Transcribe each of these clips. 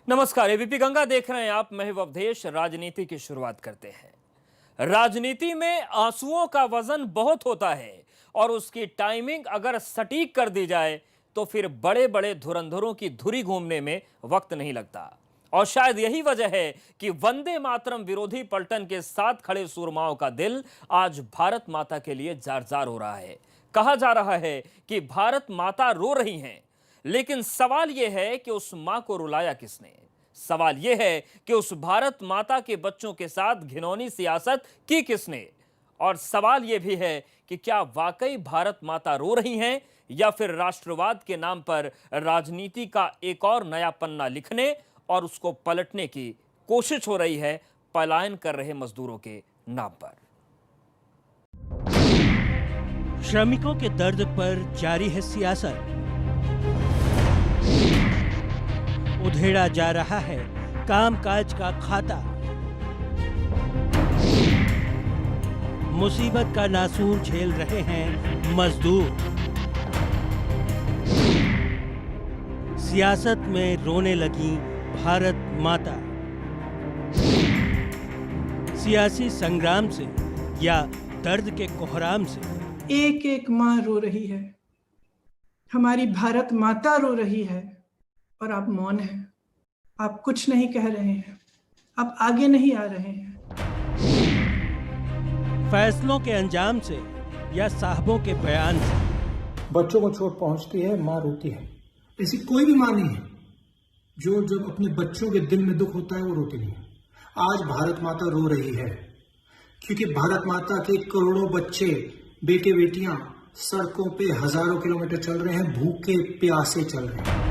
नमस्कार, एबीपी गंगा देख रहे हैं आप। मैं हूं अवधेश। राजनीति की शुरुआत करते हैं। राजनीति में आंसुओं का वजन बहुत होता है और उसकी टाइमिंग अगर सटीक कर दी जाए तो फिर बड़े बड़े धुरंधरों की धुरी घूमने में वक्त नहीं लगता। और शायद यही वजह है कि वंदे मातरम विरोधी पलटन के साथ खड़े सूरमाओं का दिल आज भारत माता के लिए जार जार हो रहा है। कहा जा रहा है कि भारत माता रो रही हैं, लेकिन सवाल यह है कि उस मां को रुलाया किसने। सवाल यह है कि उस भारत माता के बच्चों के साथ घिनौनी सियासत की किसने। और सवाल यह भी है कि क्या वाकई भारत माता रो रही हैं या फिर राष्ट्रवाद के नाम पर राजनीति का एक और नया पन्ना लिखने और उसको पलटने की कोशिश हो रही है पलायन कर रहे मजदूरों के नाम पर। श्रमिकों के दर्द पर जारी है सियासत। उधेड़ा जा रहा है कामकाज का खाता। मुसीबत का नासूर झेल रहे हैं मजदूर। सियासत में रोने लगी भारत माता। सियासी संग्राम से या दर्द के कोहराम से एक एक माँ रो रही है। हमारी भारत माता रो रही है और आप मौन हैं। आप कुछ नहीं कह रहे हैं। आप आगे नहीं आ रहे हैं। फैसलों के अंजाम से या साहबों के बयान से बच्चों को चोट पहुंचती है, माँ रोती है। ऐसी कोई भी माँ नहीं है जो जब अपने बच्चों के दिल में दुख होता है वो रोती नहीं है। आज भारत माता रो रही है क्योंकि भारत माता के करोड़ों बच्चे, बेटे बेटियां सड़कों पे हजारों किलोमीटर चल रहे हैं, भूखे प्यासे चल रहे हैं।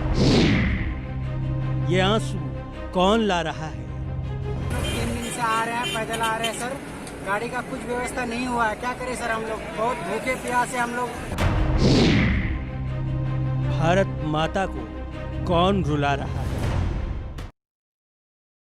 ये आंसू कौन ला रहा है? 3 दिन से आ रहे हैं, पैदल आ रहे हैं सर। गाड़ी का कुछ व्यवस्था नहीं हुआ है। क्या करें सर, हम लोग बहुत भूखे प्यासे हम लोग। भारत माता को कौन रुला रहा है?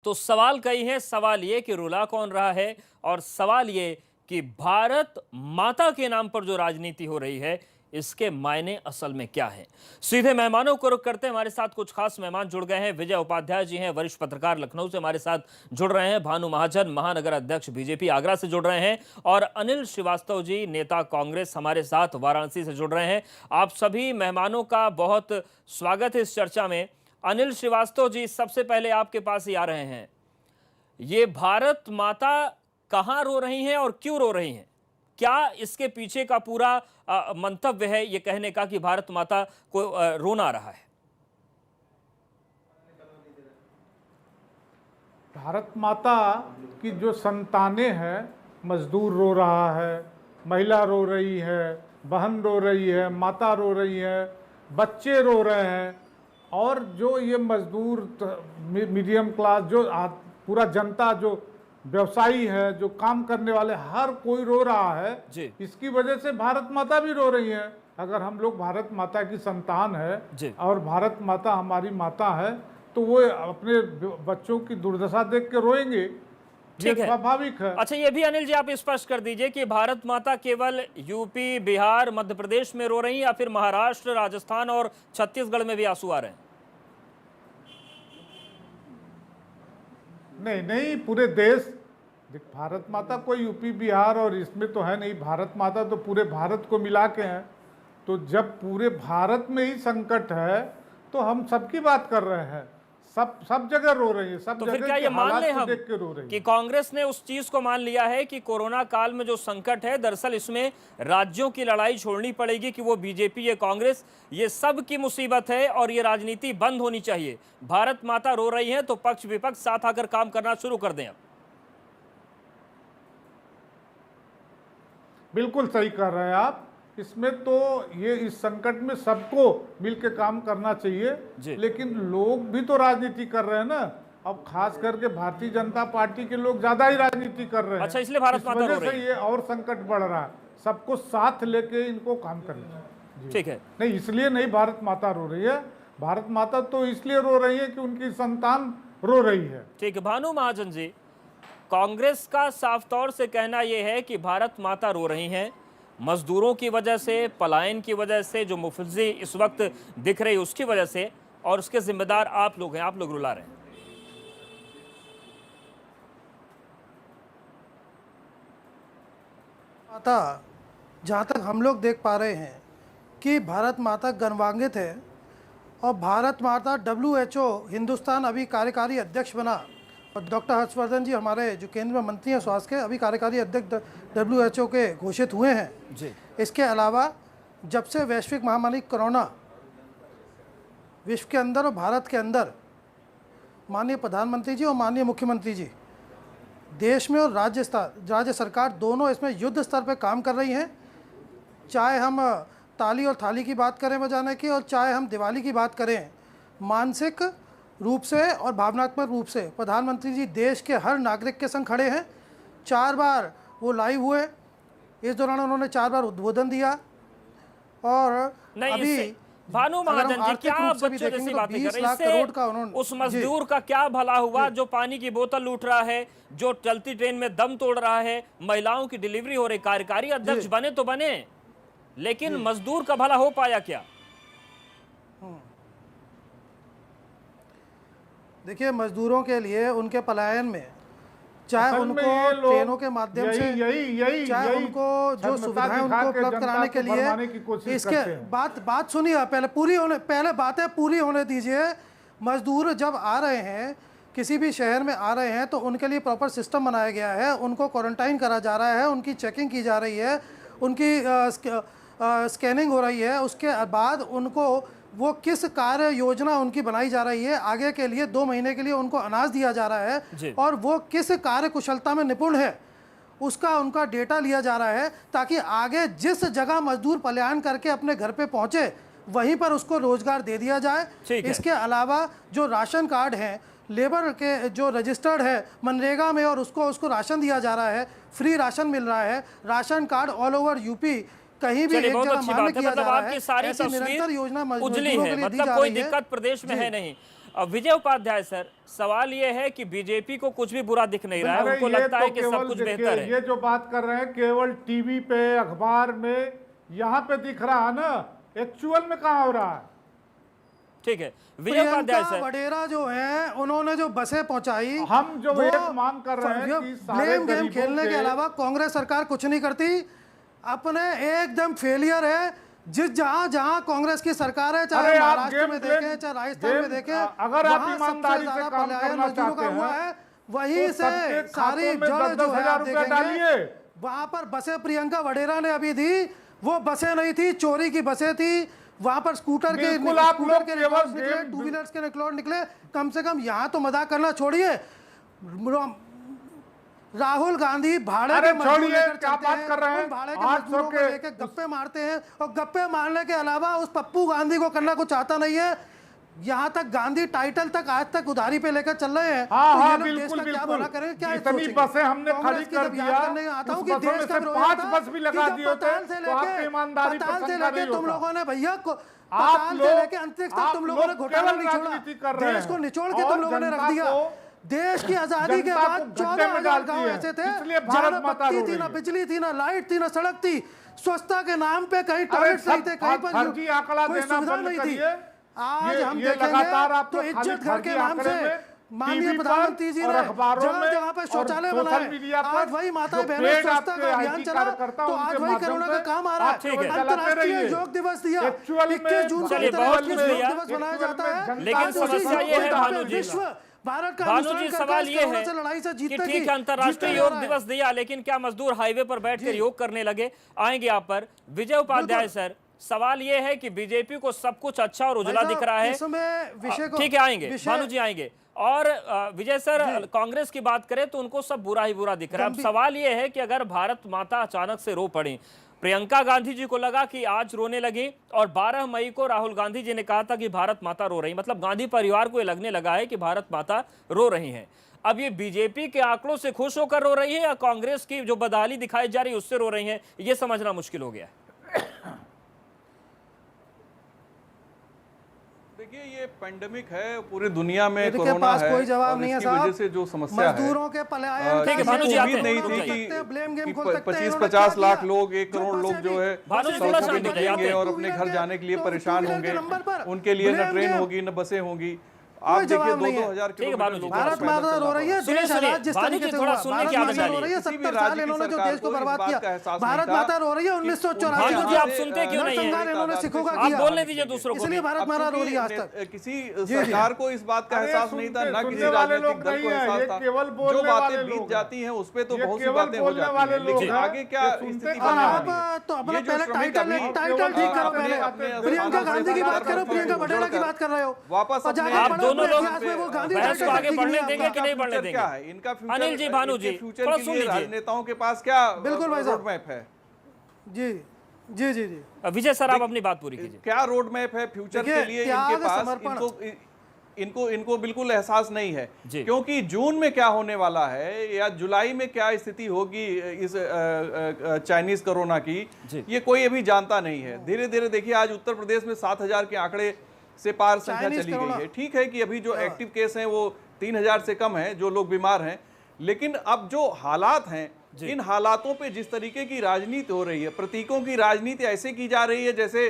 तो सवाल कई है। सवाल ये कि रुला कौन रहा है, और सवाल ये कि भारत माता के नाम पर जो राजनीति हो रही है इसके मायने असल में क्या है। सीधे मेहमानों को रुख करते हैं। हमारे साथ कुछ खास मेहमान जुड़ गए हैं। विजय उपाध्याय जी हैं, वरिष्ठ पत्रकार, लखनऊ से हमारे साथ जुड़ रहे हैं। भानु महाजन, महानगर अध्यक्ष बीजेपी, आगरा से जुड़ रहे हैं। और अनिल श्रीवास्तव जी, नेता कांग्रेस, हमारे साथ वाराणसी से जुड़ रहे हैं। आप सभी मेहमानों का बहुत स्वागत है इस चर्चा में। अनिल श्रीवास्तव जी, सबसे पहले आपके पास ही आ रहे हैं। ये भारत माता कहां रो रही हैं और क्यों रो रही हैं? क्या इसके पीछे का पूरा मंतव्य है ये कहने का कि भारत माता को रोना रहा है? भारत माता की जो संतानें हैं, मजदूर रो रहा है, महिला रो रही है, बहन रो रही है, माता रो रही है, बच्चे रो रहे हैं। और जो ये मजदूर, मीडियम क्लास, जो पूरा जनता, जो व्यवसायी है, जो काम करने वाले, हर कोई रो रहा है जी। इसकी वजह से भारत माता भी रो रही है। अगर हम लोग भारत माता की संतान है जी। और भारत माता हमारी माता है तो वो अपने बच्चों की दुर्दशा देख के रोएंगे। ये स्वाभाविक है। अच्छा, ये भी अनिल जी आप स्पष्ट कर दीजिए कि भारत माता केवल यूपी, बिहार, मध्य प्रदेश में रो रही है या फिर महाराष्ट्र, राजस्थान और छत्तीसगढ़ में भी आंसू आ रहे हैं? नहीं, पूरे देश। भारत माता कोई यूपी, बिहार और इसमें तो है नहीं। भारत माता तो पूरे भारत को मिला के हैं। तो जब पूरे भारत में ही संकट है तो हम सबकी बात कर रहे हैं। सब जगह रो रही है। सब तो जगह फिर क्या के ये मान हालात लें को हम देख के रो रही है कि कांग्रेस ने उस चीज को मान लिया है कि कोरोना काल में जो संकट है, दरअसल इसमें राज्यों की लड़ाई छोड़नी पड़ेगी कि वो बीजेपी, ये कांग्रेस, ये सब की मुसीबत है और ये राजनीति बंद होनी चाहिए। भारत माता रो रही है तो पक्ष विपक्ष साथ आकर काम करना शुरू कर दें। अब बिल्कुल सही कर रहे हैं आप। इसमें तो ये इस संकट में सबको मिलकर काम करना चाहिए। लेकिन लोग भी तो राजनीति कर रहे हैं ना। अब खास करके भारतीय जनता पार्टी के लोग ज्यादा ही राजनीति कर रहे हैं। अच्छा, इसलिए भारत माता रो रही है। ये और संकट बढ़ रहा है। सबको साथ लेके इनको काम करना है। ठीक है। नहीं, इसलिए नहीं भारत माता रो रही है। भारत माता तो इसलिए रो रही है कि उनकी संतान रो रही है। ठीक है। भानु महाजन जी, कांग्रेस का साफ तौर से कहना यह है कि भारत माता रो रही हैं मजदूरों की वजह से, पलायन की वजह से, जो मुफज्जी इस वक्त दिख रही उसकी वजह से, और उसके जिम्मेदार आप लोग हैं, आप लोग रुला रहे हैं। माता जहाँ तक हम लोग देख पा रहे हैं कि भारत माता गर्वान्वित है और भारत माता WHO हिंदुस्तान अभी कार्यकारी अध्यक्ष बना और डॉक्टर हर्षवर्धन जी हमारे जो केंद्रीय मंत्री हैं स्वास्थ्य के अभी कार्यकारी अध्यक्ष WHO के घोषित हुए हैं जी। इसके अलावा जब से वैश्विक महामारी कोरोना विश्व के अंदर और भारत के अंदर माननीय प्रधानमंत्री जी और माननीय मुख्यमंत्री जी देश में और राज्य सरकार दोनों इसमें युद्ध स्तर पर काम कर रही हैं। चाहे हम ताली और थाली की बात करें बजाने की और चाहे हम दिवाली की बात करें, मानसिक रूप से और भावनात्मक रूप से प्रधानमंत्री जी देश के हर नागरिक के संग खड़े हैं। 4 बार वो लाइव हुए, इस दौरान उन्होंने 4 बार उद्बोधन दिया और अभी भानु महाजन जी क्या बच्चों जैसी बातें कर रहे हैं, इससे उस मजदूर का क्या भला हुआ जो पानी की बोतल लूट रहा है, जो चलती ट्रेन में दम तोड़ रहा है, महिलाओं की डिलीवरी हो रही, कार्यकारी अध्यक्ष बने तो बने लेकिन मजदूर का भला हो पाया क्या? देखिए मजदूरों के लिए उनके पलायन में चाहे उनको ट्रेनों के माध्यम से चाहे उनको जो सुविधाएं उनको उपलब्ध कराने के लिए इसके बात सुनिए पहले बातें पूरी होने दीजिए। मजदूर जब आ रहे हैं किसी भी शहर में आ रहे हैं तो उनके लिए प्रॉपर सिस्टम बनाया गया है, उनको क्वारंटाइन करा जा रहा है, उनकी चेकिंग की जा रही है, उनकी स्कैनिंग हो रही है, उसके बाद उनको वो किस कार्य योजना उनकी बनाई जा रही है, आगे के लिए 2 महीने के लिए उनको अनाज दिया जा रहा है और वो किस कार्य कुशलता में निपुण है उसका उनका डेटा लिया जा रहा है ताकि आगे जिस जगह मजदूर पलायन करके अपने घर पे पहुंचे वहीं पर उसको रोजगार दे दिया जाए। इसके अलावा जो राशन कार्ड हैं लेबर के जो रजिस्टर्ड है मनरेगा में और उसको राशन दिया जा रहा है, फ्री राशन मिल रहा है, ration card all over UP कहीं भी एक जगह मान्य किया जा रहा है। आपकी सारी निरंतर योजना उजली है, मतलब कोई दिक्कत प्रदेश में है नहीं। विजय उपाध्याय सर, सवाल ये है कि बीजेपी को कुछ भी बुरा दिख नहीं रहा है, उनको लगता है कि सब कुछ बेहतर है। ये जो बात कर रहे हैं केवल टीवी पे अखबार में यहाँ पे दिख रहा है ना, एक्चुअल में कहाँ हो रहा है? ठीक है विजय उपाध्याय सर, वडेरा जो है उन्होंने जो बसें पहुंचाई, हम जो एक मांग कर रहे हैं कि ब्लेम गेम खेलने के अलावा कांग्रेस सरकार कुछ नहीं करती, अपने एकदम फेलियर है। जहां कांग्रेस की सरकार है, चाहे महाराष्ट्र में देखें चाहे राजस्थान में देखें, अगर आप ईमानदारी से काम करना चाहते हैं वहीं से सारी जड़ जो है आप देखेंगे वहां पर बसें प्रियंका वडेरा ने अभी दी, वो बसें नहीं थी, चोरी की बसें थी। वहां पर स्कूटर के टू व्हीलर्स के रिकॉर्ड निकले। कम से कम यहाँ तो मजाक करना छोड़िए, राहुल गांधी भाड़े के मजदूर लेकर चलते हैं, भाड़े के मजदूरों को लेकर गप्पे मारते हैं और गप्पे मारने के अलावा उस पप्पू गांधी को करना कुछ आता नहीं है। यहाँ तक गांधी टाइटल तक आज तक उधारी पे लेकर चल रहे हैं। बिल्कुल क्या भला करेंगे, क्या इतनी बसें हमने खड़ी कर दिया, आता हूँ कि देश का 5 बस भी लगा दिए होते तो आपकी ईमानदारी पर शंका नहीं होता। तुम लोगों ने भैया पताल से लेके अंतरिक्ष तक तुम लोगों ने घोटाला नहीं छोड़ा, देश को निचोड़ के तुम लोगों ने रख दिया। देश की आजादी के बाद 14,000 गांव ऐसे थे जहां न बत्ती थी, न बिजली थी, न लाइट थी, न सड़क थी, स्वच्छता के नाम पे कहीं टॉयलेट नहीं थे, कहीं पर कोई सुविधा नहीं थी। आज हम देखेंगे तो इज्जत घर के नाम से माननीय प्रधानमंत्री जी ने जगह जगह पे शौचालय बनाए, आज वही माता बहनों स्वच्छता का अभियान चला तो आज वही कोरोना का काम आ रहा है। अंतर्राष्ट्रीय योग दिवस दिया, 21 जून को अंतर्राष्ट्रीय योग दिवस मनाया जाता है। लेकिन समस्या ये है भानु जी, भारत का भानु जी सवाल ये है कि ठीक है अंतर्राष्ट्रीय योग दिवस दिया, लेकिन क्या मजदूर हाईवे पर बैठकर योग करने लगे? आएंगे आप पर। विजय उपाध्याय सर, सवाल ये है कि बीजेपी को सब कुछ अच्छा और उजला दिख रहा है, ठीक है आएंगे भानु जी आएंगे। और विजय सर, कांग्रेस की बात करें तो उनको सब बुरा ही बुरा दिख रहा है। अब सवाल ये है कि अगर भारत माता अचानक से रो पड़ी, प्रियंका गांधी जी को लगा कि आज रोने लगी और 12 मई को राहुल गांधी जी ने कहा था कि भारत माता रो रही, मतलब गांधी परिवार को ये लगने लगा है कि भारत माता रो रही हैं। अब ये बीजेपी के आंकड़ों से खुश होकर रो रही है या कांग्रेस की जो बदहाली दिखाई जा रही है उससे रो रही है, ये समझना मुश्किल हो गया है। देखिए ये पेंडेमिक है, पूरी दुनिया में कोरोना है, कोई जवाब नहीं है साहब। वजह से जो समस्या है, मजदूरों के पलायन ठीक है भानु जी, उम्मीद नहीं थी कि 25-50 लाख लोग, 1 करोड़ लोग जो है सड़कों पे निकलेंगे और अपने घर जाने के लिए परेशान होंगे। उनके लिए न ट्रेन होगी न बसें होंगी। आप देखिए जवाब नहीं है। 2-2 ठीक है भानु जी, भारत माता रो रही है, सुनिए, देश सुनिए, हालात जिस भानु तरीके जी, से थोड़ा हुआ, सुनने भारत की आदत माता रो डालिए। रही है, किसी भी 70 राज्य साल की इन्होंने जो सरकार देश को को इस बर्बाद बात किया, का एहसास भारत नहीं था माता रो रही है भानु 1984 जी, आप सुनते क्यों नहीं नरसंहार है? इन्होंने सिखों का आप किया, बोलने दीजिए दूसरों को इसलिए भी। भारत अब माता रो चूंकि रही है आज तक। किसी सरकार को इस बात का अरे एहसास नहीं था, ना किसी सुनने वाले राजनीतिक लोग दल नहीं को है, एहसास ये था। केवल जो बोलने वाले बातें लोग बीत जाती हैं उस पे तो ये बहुत सी केवल बातें हो बोलने जाती वाले हैं, लोग लेकिन हैं। आगे क्या ये सुनते स्थिति कौन बनने है? वाली है? आप तो अपना ये जो पहले श्रमिक टाइटल अभी टाइटल ठीक करो, अपने- पहले अपने प्रियंका स्थानों गांधी से की बात बाहर करो, होते प्रियंका हुए वडेरा की छोड़कर बात कर रहे हो, वापस और अपने जाकर आप पढ़ो दोनों अपने लोग इतिहास में वो गांधी बहस को टाइटल आगे ठीक बढ़ने नहीं है देंगे आपका। कि नहीं बढ़ने फ्यूचर देंगे? क्या है इनका फ्यूचर? अनिल जी, भानु जी, इनके फ्यूचर थोड़ा के सुन लिए लीजिए। राजनेताओं के पास क्या बिल्कुल भाई साहब। रोड मैप है? जी जी जी जी विजय सर, आप अपनी बात पूरी कीजिए। क्या रोड मैप है फ्यूचर देखिए, के लिए त्याग, इनके पास? समर्पण। इनको बिल्कुल एहसास नहीं है, जी। क्योंकि जून में क्या होने वाला है या जुलाई में क्या स्थिति होगी इस चाइनीज कोरोना की, ये कोई अभी जानता नहीं है। धीरे धीरे देखिए, आज उत्तर प्रदेश में 7,000 के आंकड़े से पार संख्या चाइनीज चली गई कोरोना। है। ठीक है कि अभी जो एक्टिव केस हैं वो 3,000 से कम है जो लोग बीमार हैं, लेकिन अब जो हालात हैं, इन हालातों पे जिस तरीके की राजनीति हो रही है, प्रतीकों की राजनीति ऐसे की जा रही है जैसे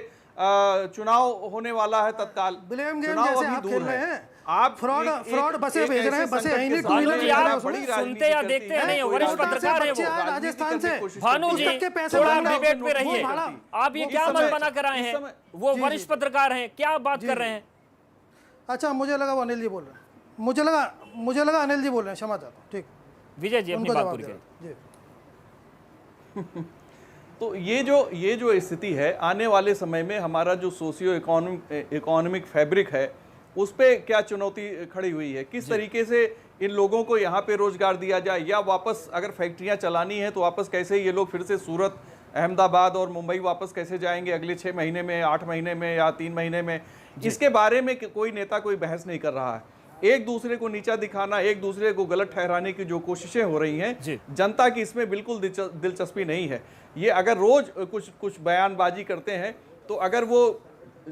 चुनाव होने वाला है तत्काल। ब्लेम गेम चुनाव जैसे अभी आप दूर खेल रहे है। हैं। आप फ्रॉड बसें भेज रहे हैं, बसें है ही नहीं, भानु जी, आप उसमें बड़ी सुनते या राजनीति देखते हैं करती नहीं, है, वरिष्ठ कोई पत्रकार है बच्चे वो। आए राजस्थान से, भानु जी, पुस्तक के पैसे थोड़ा आप मांग रहे हो, डिबेट पे वो रहिए। भाड़ा। आप ये इस क्या समय- मन बना कर आए इस हैं? समय- वो जी, वरिष्ठ जी। पत्रकार हैं, क्या आप बात जी, कर जी। रहे हैं? अच्छा, मुझे लगा वो अनिल जी बोल रहे हैं, मुझे लगा अनिल जी बोल रहे हैं, क्षमा चाहता हूँ। ठीक, विजय जी, अपनी उनको बात जवाब पूरी दे करिए। रहा हूं। जी तो ये जो स्थिति है, आने वाले समय में हमारा जो सोशियो इकोनॉमिक फैब्रिक है उस पे क्या चुनौती खड़ी हुई है? किस तरीके से इन लोगों को यहाँ पे रोजगार दिया जाए, या वापस अगर फैक्ट्रियां चलानी है तो वापस कैसे ये लोग फिर से सूरत, अहमदाबाद और मुंबई वापस कैसे जाएंगे अगले 6 महीने में, 8 महीने में या 3 महीने में? इसके बारे में कोई नेता कोई बहस नहीं कर रहा है। एक दूसरे को नीचा दिखाना, एक दूसरे को गलत ठहराने की जो कोशिशें हो रही हैं, जनता की इसमें बिल्कुल दिलचस्पी नहीं है। ये अगर रोज कुछ बयानबाजी करते हैं तो अगर वो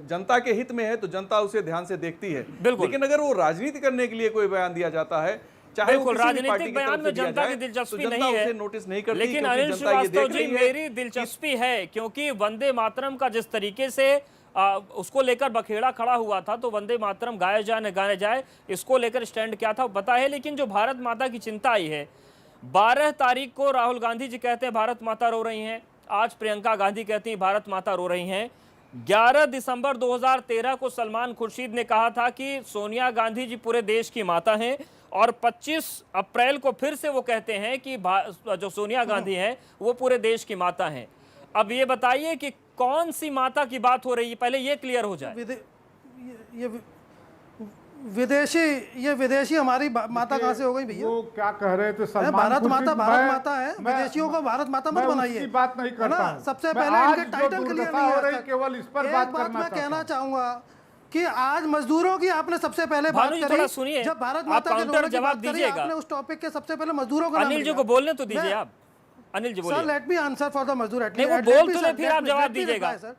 जनता के हित में है तो जनता उसे ध्यान से देखती है, लेकिन अगर वो राजनीति करने के लिए कोई बयान दिया जाता है, चाहे वो किसी भी पार्टी की बयान तरफ में से दिया जनता जाए, की तो दिलचस्पी जनता नहीं है, उसे नोटिस नहीं करती। लेकिन क्योंकि अनिल जनता ये श्रीवास्तव देख जी, रही है। मेरी दिलचस्पी है, क्योंकि वंदे मातरम का जिस तरीके से उसको लेकर बखेड़ा खड़ा हुआ था, तो वंदे मातरम गाया जाए न गाया जाए, इसको लेकर स्टैंड क्या था पता है। लेकिन जो भारत माता की चिंता आई है, 12 तारीख को राहुल गांधी जी कहते हैं भारत माता रो रही हैं, आज प्रियंका गांधी कहती हैं भारत माता रो रही हैं। 11 दिसंबर 2013 को सलमान खुर्शीद ने कहा था कि सोनिया गांधी जी पूरे देश की माता हैं, और 25 अप्रैल को फिर से वो कहते हैं कि जो सोनिया गांधी हैं वो पूरे देश की माता हैं। अब ये बताइए कि कौन सी माता की बात हो रही है, पहले ये क्लियर हो जाए। ये विदेशी हमारी माता कहाँ से हो गई भैया? वो क्या कह रहे थे सलमान भारत माता खुर्शीद, भारत माता है, विदेशियों को भारत माता मत बनाइए। बात नहीं करता हूं। सबसे मैं पहले आज इनके जो टाइटल क्लियर दुर्दशा नहीं हो है रही, केवल इस पर एक बात बात करना मैं कहना चाहता चाहूंगा कि आज मजदूरों की आपने सबसे पहले बात भानु जी, थोड़ा करी, सुनिए, जब भारत आप माता के काउंटर लोगों की जवाब बात करी, दीजिएगा। आपने उस टॉपिक के सबसे पहले मजदूरों का नाम अनिल जी लिया। को बोलने तो दीजिए आप। अनिल जी सर, बोलिए। Let me answer for the मजदूर एट नहीं, वो बोल तो ले, फिर आप जवाब दीजिएगा। सर,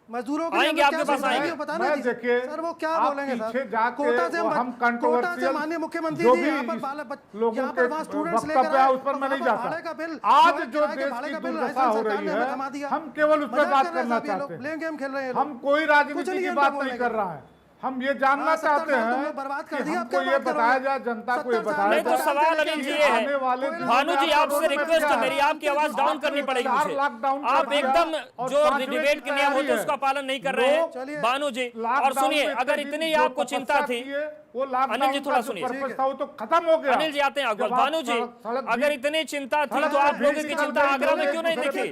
मजदूरों के आएंगे, लिए आपके क्या पास सुविधा है, आएंगे। ये बताना मैं दीजिए। देखिए, सर, वो क्या आप बोलेंगे पीछे सर? जाके कोटा से वो हम कोटा से controversial माननीय मुख्यमंत्री जो जी भी यहाँ पर लोगों यहाँ के पर वहाँ स्टूडेंट्स वक्तव्य लेकर है, आए, उस पर मैं नहीं वहाँ जाता। भाड़े का बिल, आज वहाँ जो किराए के देश भाड़े की का बिल दुर्दशा राजस्थान हो सरकार रही ने हमें है, थमा दिया। हम केवल उस पर मजाक बात कर रहे हैं करना साहब ये लोग, चाहते ब्लेम गेम खेल रहे हैं ये हैं। लोग। हम कोई राजनीति नहीं की है बात इनका नहीं बोलने कर का। रहा है, हम ये जानना 70 चाहते साल तुमने हैं बर्बाद कर कि दिया, अब हमको क्या ये बात करोगे? बताया जाए, जनता को ये 70 साल बताया नहीं तो जाए। सवाल अनिल जी ये है, आने वाले दिनों भानु में जी आपका आपसे रोड मैप रिक्वेस्ट क्या है मेरी, आपकी आवाज डाउन करनी पड़ेगी 4 मुझे। लॉकडाउन आप कर दिया एकदम और जो 5 डिबेट के नियम होते हैं उसका पालन नहीं कर रहे हैं भानु जी। और सुनिए, अगर इतनी आपको चिंता थी, अनिल जी थोड़ा सुनिए, तो खत्म हो गया। अनिल जी आते हैं आपको। भानु जी, अगर इतनी चिंता थी तो आप लोगों की चिंता आगरा में क्यों नहीं दिखी?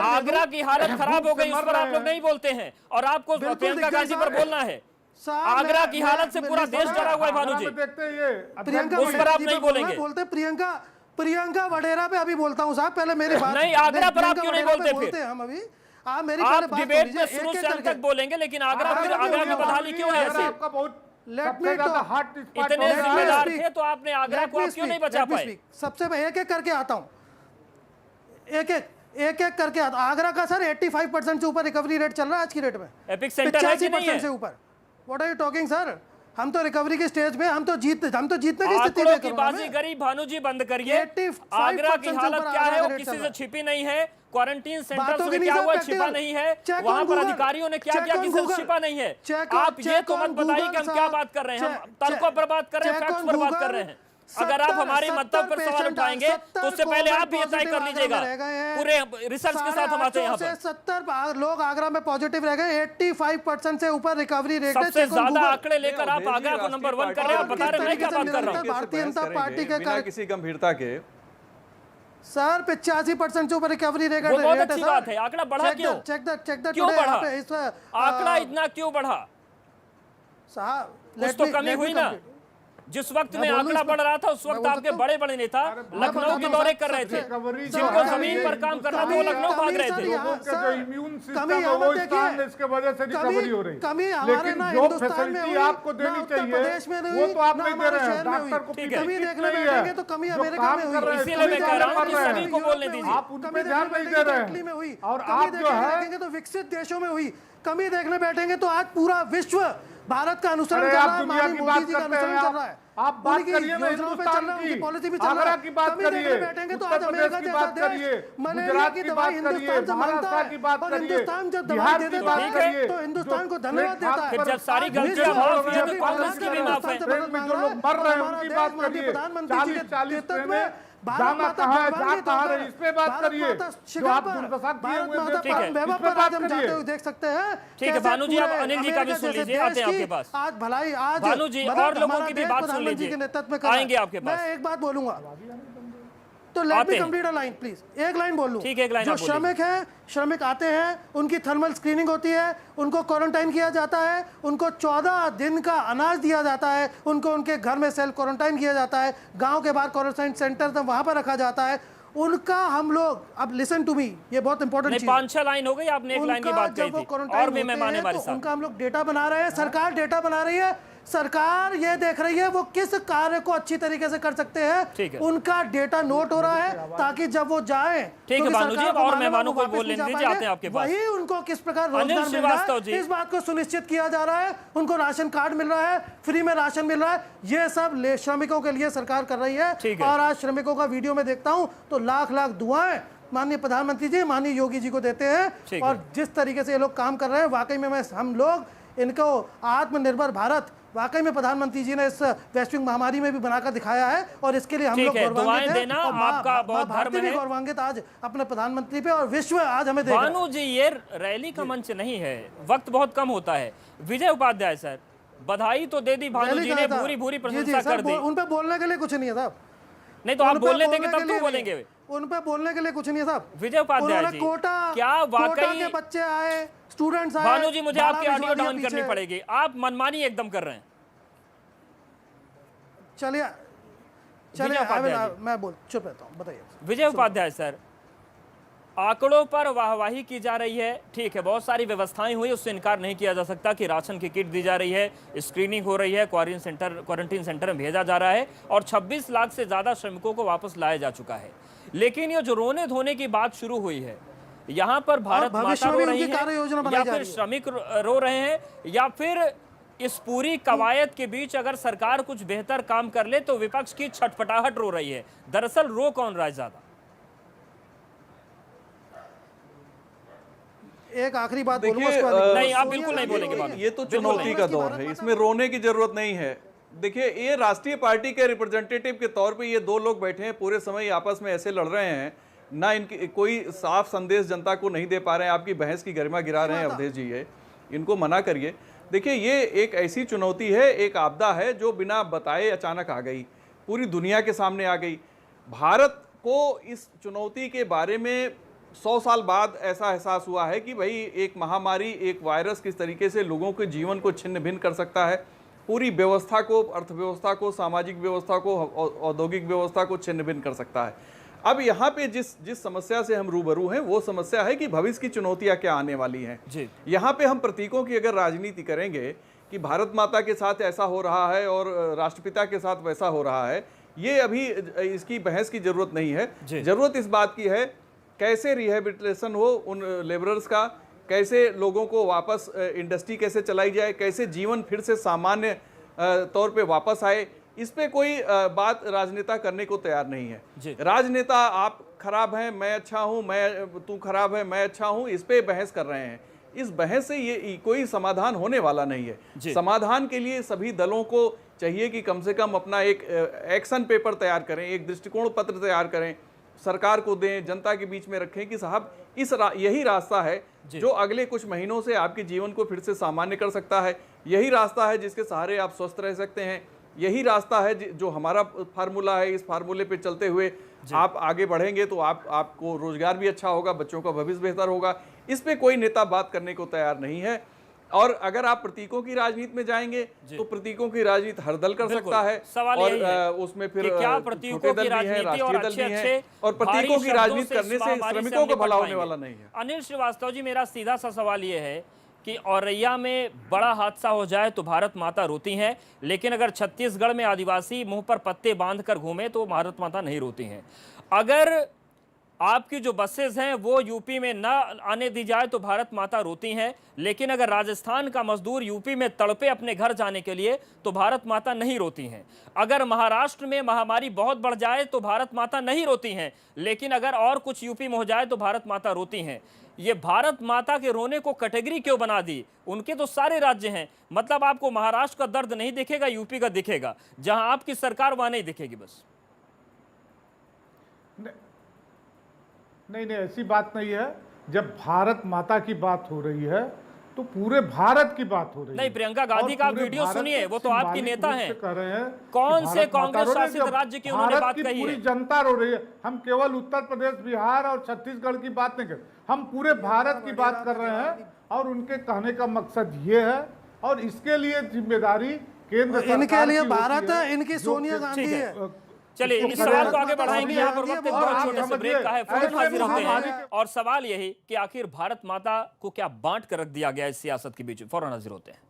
आगरा की हालत खराब हो गई, उस पर आप लोग नहीं बोलते हैं, और आपको प्रियंका गांधी पर बोलना है। आगरा की हालत से पूरा देश डरा हुआ है भानु जी, प्रियंका उस पर आप नहीं बोलेंगे। बोलते प्रियंका वडेरा पे अभी बोलता हूँ साहब, पहले मेरी बात नहीं, आगरा पर आप क्यों नहीं बोलते फिर? हम अभी आप मेरी आप डिबेट में शुरू से अंत तक बोलेंगे, लेकिन आगरा फिर आगरा की बदहाली क्यों है ऐसे? आपका बहुत Let me talk. इतने जिम्मेदार थे तो आपने आगरा को क्यों नहीं बचा पाए? सबसे मैं एक एक करके आता हूँ, एक एक करके आता। आगरा का सर 85% से ऊपर रिकवरी रेट चल रहा है आज की रेट में, एपिक सेंटर है कि नहीं है? से ऊपर। What are you talking sir? हम तो रिकवरी के स्टेज पे, हम तो जीतने की स्थिति में। की बाजीगरी भानु जी बंद करिए। आगरा की हालत क्या है वो किसी से छिपी नहीं है। क्वारंटीन सेंटर में क्या हुआ छिपा नहीं है, वहां पर अधिकारियों ने क्या किया किसी से छिपा नहीं है। आप ये तो मत बताइए कि हम क्या बात कर रहे हैं, हम तर्कों पर बात कर रहे हैं, फैक्ट्स पर बात कर रहे हैं। अगर आप हमारे मंतव्य पर सवाल उठाएंगे तो उससे पहले आप भी ये तय कर लीजिएगा। पूरे रिसर्च के साथ हम आते हैं यहाँ पर। 70 लोग आगरा में पॉजिटिव रह गए, 85% से ऊपर रिकवरी रेट है। सबसे ज्यादा आंकड़े लेकर आप आगरा को नंबर 1 कर रहे हैं, बता रहे हैं मैं क्या बात कर रहा हूँ। भारतीय जनता पार्टी के किसी गंभीरता के सर 85% से ऊपर रिकवरी रेट है। बहुत अच्छी बात है। आंकड़ा बढ़ा क्यों? क्यों बढ़ा आंकड़ा, इतना क्यों बढ़ा? साहब कुछ तो कमी हुई ना। जिस वक्त में आंकड़ा बढ़ रहा था उस वक्त आपके बड़े बड़े नेता लखनऊ के दौरे कर रहे थे, जिनको जमीन पर काम करना था वो लखनऊ भाग रहे थे। जो इम्यून सिस्टम है वो स्ट्रांग है, इसके वजह से रिकवरी हो रही है। लेकिन जो फैसिलिटी आपको देनी चाहिए वो तो आप नहीं दे रहे हैं। डॉक्टर को कमी देखने बैठेंगे तो कमी अमेरिका में हुई। इसीलिए मैं कह रहा हूं कि सभी को बोलने दीजिए। आप उन पे ध्यान नहीं दे रहे हैं। और आप जो है तो विकसित देशों में हुई, कमी देखने बैठेंगे तो आज पूरा विश्व भारत का अनुसरण कर रहा है, दुनिया की बात करते हैं। आप बात करिए ना हिंदुस्तान की, पॉलिसी भी आगरा की बात करिए, बैठेंगे तो उत्तर आज प्रदेश अमेरिका की जैसा बात देश करिए, मलेरिया गुजरात की की दवाई बात करिए, हिंदुस्तान से मांगता महाराष्ट्र की बात है, और करिए, हिंदुस्तान जब दवाई बिहार दे की देता बात है करिए, तो हिंदुस्तान को धन्यवाद देता है। जब सारी गलतियां माफ हुई तो कांग्रेस की भी माफ है। ट्रेन में जो लोग मर रहे हैं उनकी बात करिए, 40-40 ट्रेनें जाना कहाँ है, जा कहाँ रही, इस पे बात करिए। जो आप दुर्दशा किए हुए थे, इस पे बात करिए। देख सकते हैं। ठीक है भानु जी, आप अनिल जी का भी सुन लीजिए, आते हैं आपके पास। आज भलाई, आज भानु जी और लोगों की भी बात सुन लीजिए, आएंगे आपके पास। मैं एक बात बोलूंगा तो let me complete a line please. एक लाइन बोल लूं। ठीक है, एक लाइन जो श्रमिक हैं, श्रमिक आते हैं, उनकी थर्मल स्क्रीनिंग होती है, उनको क्वारंटाइन किया जाता है, उनको 14 दिन का अनाज दिया जाता है, उनको उनके घर में सेल्फ क्वारंटाइन किया जाता है, गांव के बाहर क्वारंटाइन सेंटर था वहां पर रखा जाता है। उनका हम लोग, अब लिसन टू मी, ये बहुत इंपॉर्टेंट चीज है। 5-6 लाइन हो गई, आपने एक लाइन की बात कही थी। और भी मेहमान हमारे साथ। उनका हम लोग डेटा बना रहे हैं, सरकार डेटा बना रही है, सरकार ये देख रही है वो किस कार्य को अच्छी तरीके से कर सकते हैं। उनका डेटा नोट हो रहा है ताकि जब वो जाए, ठीक है भानु जी, और मेहमानों को बोलने दीजिए, आते हैं आपके पास। वही उनको किस प्रकार रोजगार मिल रहा है, इस बात को सुनिश्चित किया जा रहा है। उनको राशन कार्ड मिल रहा है, फ्री में राशन मिल रहा है, ये सब श्रमिकों के लिए सरकार कर रही है। और आज श्रमिकों का वीडियो में देखता हूँ तो लाख लाख दुआएं माननीय प्रधानमंत्री जी, माननीय योगी जी को देते हैं। और जिस तरीके से ये लोग काम कर रहे हैं, वाकई में हम लोग इनको आत्मनिर्भर भारत वाकई में प्रधानमंत्री जी ने इस वैश्विक महामारी में भी बनाकर दिखाया है, और इसके लिए हम लोग गौरवान्वित हैं। आपका बहुत धर्म है, गौरवान्वित आज अपने प्रधानमंत्री पे, और विश्व आज हमें देख। भानु जी, ये रैली का मंच नहीं है, वक्त बहुत कम होता है। विजय उपाध्याय सर, बधाई तो दे दी भानु जी ने, भूरी भूरी प्रशंसा कर दी। उन पे बोलने के लिए कुछ नहीं है साहब। नहीं तो आप बोलने देंगे तब तो बोलेंगे। उन पे बोलने के लिए कुछ नहीं है साहब। विजय उपाध्याय जी, क्या वाकई के बच्चे आए, स्टूडेंट्स आए। भानु जी, मुझे आपकी ऑडियो डाउन करनी पड़ेगी, आप मनमानी एकदम कर रहे हैं। चलिए मैं चुप रहता हूं, बताइए। विजय उपाध्याय सर, आंकड़ों पर वाहवाही की जा रही है, ठीक है, बहुत सारी व्यवस्थाएं हुई, उससे इनकार नहीं किया जा सकता कि राशन की किट दी जा रही है, स्क्रीनिंग हो रही है, क्वारंटीन सेंटर में भेजा जा रहा है, और 26 लाख से ज्यादा श्रमिकों को वापस लाया जा चुका है। लेकिन ये जो रोने धोने की बात शुरू हुई है, यहाँ पर भारत माता रो रही है, या फिर श्रमिक रो रहे हैं, या फिर इस पूरी कवायद के बीच अगर सरकार कुछ बेहतर काम कर ले तो विपक्ष की छटपटाहट रो रही है। दरअसल रो कौन रहा है ज्यादा? एक आखिरी बात बोलूंगा, नहीं आप बिल्कुल नहीं बोलेंगे बात। ये तो चुनौती का दौर है, इसमें रोने की जरूरत नहीं है। देखिए, ये राष्ट्रीय पार्टी के रिप्रेजेंटेटिव के तौर पे ये दो लोग बैठे हैं, पूरे समय आपस में ऐसे लड़ रहे हैं ना, इनकी कोई साफ संदेश जनता को नहीं दे पा रहे हैं। आपकी बहस की गरिमा गिरा रहे हैं अवधेश जी, ये इनको मना करिए। देखिए, ये एक ऐसी चुनौती है, एक आपदा है जो बिना बताए अचानक आ गई, पूरी दुनिया के सामने आ गई। भारत को इस चुनौती के बारे में 100 साल बाद ऐसा एहसास हुआ है कि भाई एक महामारी, एक वायरस किस तरीके से लोगों के जीवन को छिन्न भिन्न कर सकता है, पूरी व्यवस्था को, अर्थव्यवस्था को, सामाजिक व्यवस्था को, औद्योगिक व्यवस्था को छिन्न भिन्न कर सकता है। अब यहाँ पे जिस समस्या से हम रूबरू हैं वो समस्या है कि भविष्य की चुनौतियां क्या आने वाली हैं। यहाँ पे हम प्रतीकों की अगर राजनीति करेंगे कि भारत माता के साथ ऐसा हो रहा है और राष्ट्रपिता के साथ वैसा हो रहा है, ये अभी इसकी बहस की जरूरत नहीं है। जरूरत इस बात की है कैसे रिहेबिलिटेशन हो उन लेबरर्स का, कैसे लोगों को वापस इंडस्ट्री कैसे चलाई जाए, कैसे जीवन फिर से सामान्य तौर पे वापस आए, इस पे कोई बात राजनेता करने को तैयार नहीं है। राजनेता आप खराब हैं मैं अच्छा हूं, तू खराब है मैं अच्छा हूं, इस पे बहस कर रहे हैं। इस बहस से ये कोई समाधान होने वाला नहीं है। समाधान के लिए सभी दलों को चाहिए कि कम से कम अपना एक एक्शन पेपर तैयार करें, एक दृष्टिकोण पत्र तैयार करें, सरकार को दें, जनता के बीच में रखें कि साहब यही रास्ता है जो अगले कुछ महीनों से आपके जीवन को फिर से सामान्य कर सकता है, यही रास्ता है जिसके सहारे आप स्वस्थ रह सकते हैं, यही रास्ता है जो हमारा फार्मूला है। इस फार्मूले पे चलते हुए आप आगे बढ़ेंगे तो आपको रोजगार भी अच्छा होगा, बच्चों का भविष्य बेहतर होगा। इस पे कोई नेता बात करने को तैयार नहीं है। और अगर आप प्रतीकों की राजनीति में जाएंगे तो प्रतीकों की राजनीति हर दल कर सकता है। सवाल और है उसमें फिर क्या प्रतीकों की राजनीति और अच्छे और प्रतीकों की राजनीति करने से श्रमिकों को भला होने वाला नहीं है। अनिल श्रीवास्तव जी, मेरा सीधा सा सवाल ये है कि औरैया में बड़ा हादसा हो जाए तो भारत माता रोती हैं, लेकिन अगर छत्तीसगढ़ में आदिवासी मुंह पर पत्ते बांधकर घूमे तो भारत माता नहीं रोती हैं। अगर आपकी जो बसेस हैं वो यूपी में ना आने दी जाए तो भारत माता रोती हैं, लेकिन अगर राजस्थान का मजदूर यूपी में तड़पे अपने घर जाने के लिए तो भारत माता नहीं रोती हैं। अगर महाराष्ट्र में महामारी बहुत बढ़ जाए तो भारत माता नहीं रोती हैं, लेकिन अगर और कुछ यूपी में हो जाए तो भारत माता रोती हैं। ये भारत माता के रोने को कैटेगरी क्यों बना दी? उनके तो सारे राज्य हैं, मतलब आपको महाराष्ट्र का दर्द नहीं दिखेगा, यूपी का दिखेगा, जहां आपकी सरकार वहां नहीं दिखेगी। बस नहीं, ऐसी बात नहीं है। जब भारत माता की बात हो रही है तो पूरे भारत की बात हो रही है। नहीं, प्रियंका गांधी का वीडियो सुनिए, वो तो आपकी नेता हैं। कौन से कांग्रेस शासित राज्य की उन्होंने बात कही है? पूरी जनता रो रही है। हम केवल उत्तर प्रदेश, बिहार और छत्तीसगढ़ की बात नहीं कर, हम पूरे भारत की बात कर रहे हैं। और उनके कहने का मकसद ये है, और इसके लिए जिम्मेदारी केंद्र सरकार इनके लिए की भारत होती है, इनकी सोनिया गांधी है। चलिए इस सवाल को आगे बढ़ाएंगे। यहाँ पर वक्त बहुत छोटे से ब्रेक का है, फौरन हाजिर होते हैं। और सवाल यही कि आखिर भारत माता को क्या बांट कर रख दिया गया इस सियासत के बीच? फौरन हाजिर होते हैं।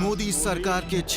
मोदी सरकार के